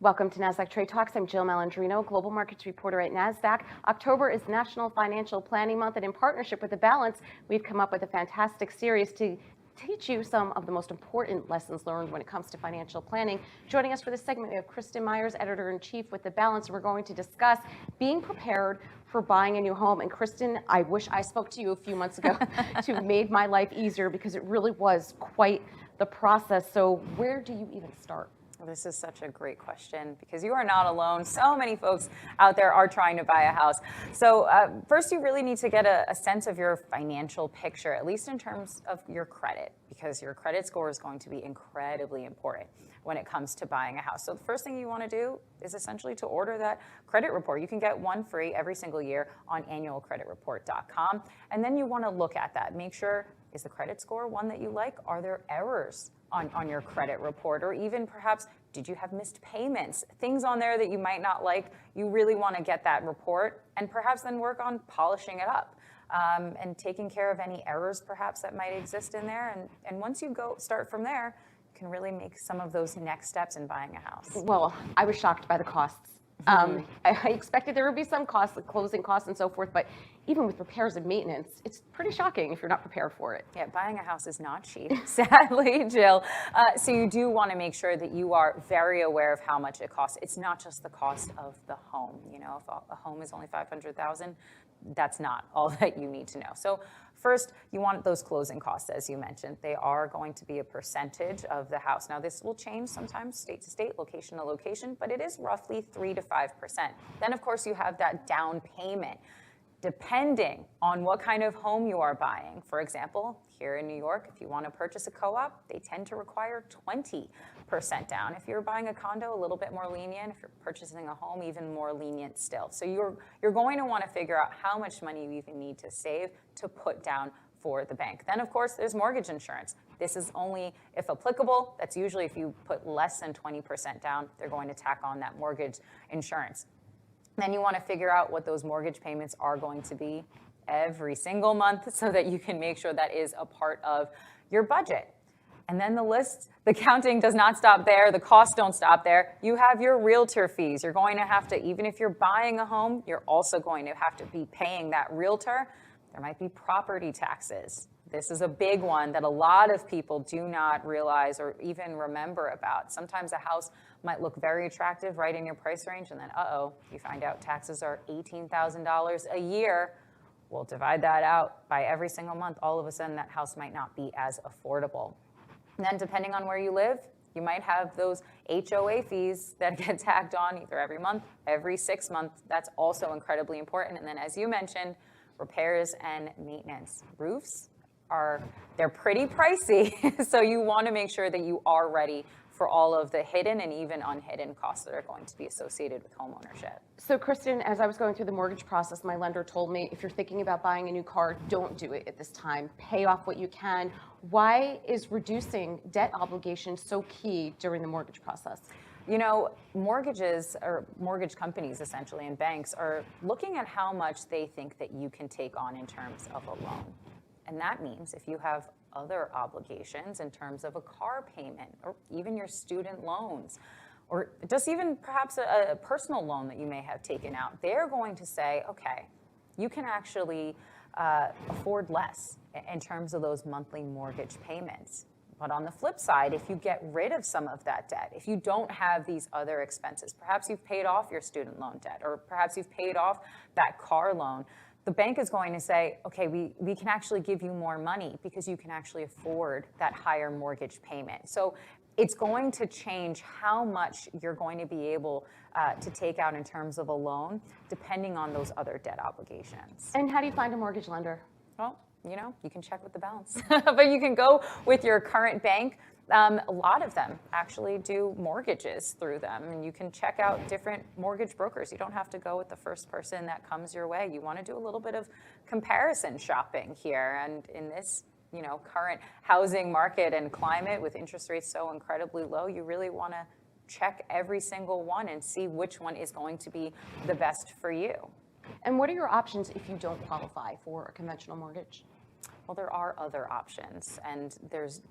Welcome to Nasdaq Trade Talks. I'm Jill Malandrino, Global Markets Reporter at Nasdaq. October is National Financial Planning Month, and in partnership with the Balance, we've come up with a fantastic series to teach you some of the most important lessons learned when it comes to financial planning. Joining us for this segment, we have Kristin Meyers, Editor-in-Chief with the Balance, and we're going to discuss being prepared for buying a new home. And Kristin, I wish I spoke to you a few months ago to have made my life easier, because it really was quite the process. So where do you even start? This is such a great question, because you are not alone. So many folks out there are trying to buy a house. So first, you really need to get a sense of your financial picture, at least in terms of your credit, because your credit score is going to be incredibly important when it comes to buying a house. So the first thing you want to do is essentially to order that credit report. You can get one free every single year on annualcreditreport.com. And then you want to look at that. Make sure, is the credit score one that you like? Are there errors on your credit report? Or even perhaps, did you have missed payments? Things on there that you might not like. You really want to get that report and perhaps then work on polishing it up and taking care of any errors perhaps that might exist in there. And once you start from there, you can really make some of those next steps in buying a house. Well, I was shocked by the costs. I expected there would be some costs, like closing costs and so forth, but even with repairs and maintenance, it's pretty shocking if you're not prepared for it. Yeah, buying a house is not cheap, sadly, Jill. So you do want to make sure that you are very aware of how much it costs. It's not just the cost of the home. You know, if a home is only $500,000, that's not all that you need to know. So first, you want those closing costs, as you mentioned. They are going to be a percentage of the house. Now, this will change sometimes state to state, location to location, but it is roughly 3 to 5%. Then, of course, you have that down payment, depending on what kind of home you are buying. For example, here in New York, if you want to purchase a co-op, they tend to require 20% down. If you're buying a condo, a little bit more lenient. If you're purchasing a home, even more lenient still. So you're going to want to figure out how much money you even need to save to put down for the bank. Then, of course, there's mortgage insurance. This is only if applicable. That's usually if you put less than 20% down, they're going to tack on that mortgage insurance. Then you want to figure out what those mortgage payments are going to be every single month so that you can make sure that is a part of your budget. And then the counting does not stop there. The costs don't stop there. You have your realtor fees. You're going to have to, even if you're buying a home, you're also going to have to be paying that realtor. There might be property taxes. This is a big one that a lot of people do not realize or even remember about. Sometimes a house might look very attractive right in your price range, and then, you find out taxes are $18,000 a year. We'll divide that out by every single month. All of a sudden, that house might not be as affordable. And then depending on where you live, you might have those HOA fees that get tacked on either every month, every 6 months. That's also incredibly important. And then, as you mentioned, repairs and maintenance. Roofs, they're pretty pricey, so you want to make sure that you are ready for all of the hidden and even unhidden costs that are going to be associated with home ownership. So Kristin, as I was going through the mortgage process, my lender told me, if you're thinking about buying a new car, don't do it at this time. Pay off what you can. Why is reducing debt obligations so key during the mortgage process? You know, mortgages, or mortgage companies essentially, and banks are looking at how much they think that you can take on in terms of a loan. And that means if you have other obligations in terms of a car payment or even your student loans, or just even perhaps a personal loan that you may have taken out, they're going to say, okay, you can actually afford less in terms of those monthly mortgage payments. But on the flip side, if you get rid of some of that debt, if you don't have these other expenses, perhaps you've paid off your student loan debt, or perhaps you've paid off that car loan, the bank is going to say, okay, we can actually give you more money because you can actually afford that higher mortgage payment. So it's going to change how much you're going to be able to take out in terms of a loan, depending on those other debt obligations. And how do you find a mortgage lender? Well, you know, you can check with the Balance, but you can go with your current bank. A lot of them actually do mortgages through them, and you can check out different mortgage brokers. You don't have to go with the first person that comes your way. You want to do a little bit of comparison shopping here, and in this, you know, current housing market and climate with interest rates so incredibly low, you really want to check every single one and see which one is going to be the best for you. And what are your options if you don't qualify for a conventional mortgage? Well, there are other options, and there's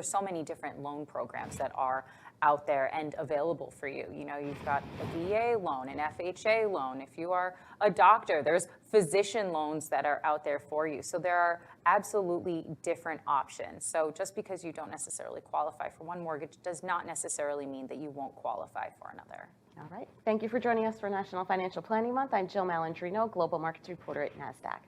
so many different loan programs that are out there and available for you. You know, you've got a VA loan, an FHA loan. If you are a doctor, there's physician loans that are out there for you. So there are absolutely different options. So just because you don't necessarily qualify for one mortgage does not necessarily mean that you won't qualify for another. All right. Thank you for joining us for National Financial Planning Month. I'm Jill Malandrino, Global Markets Reporter at Nasdaq.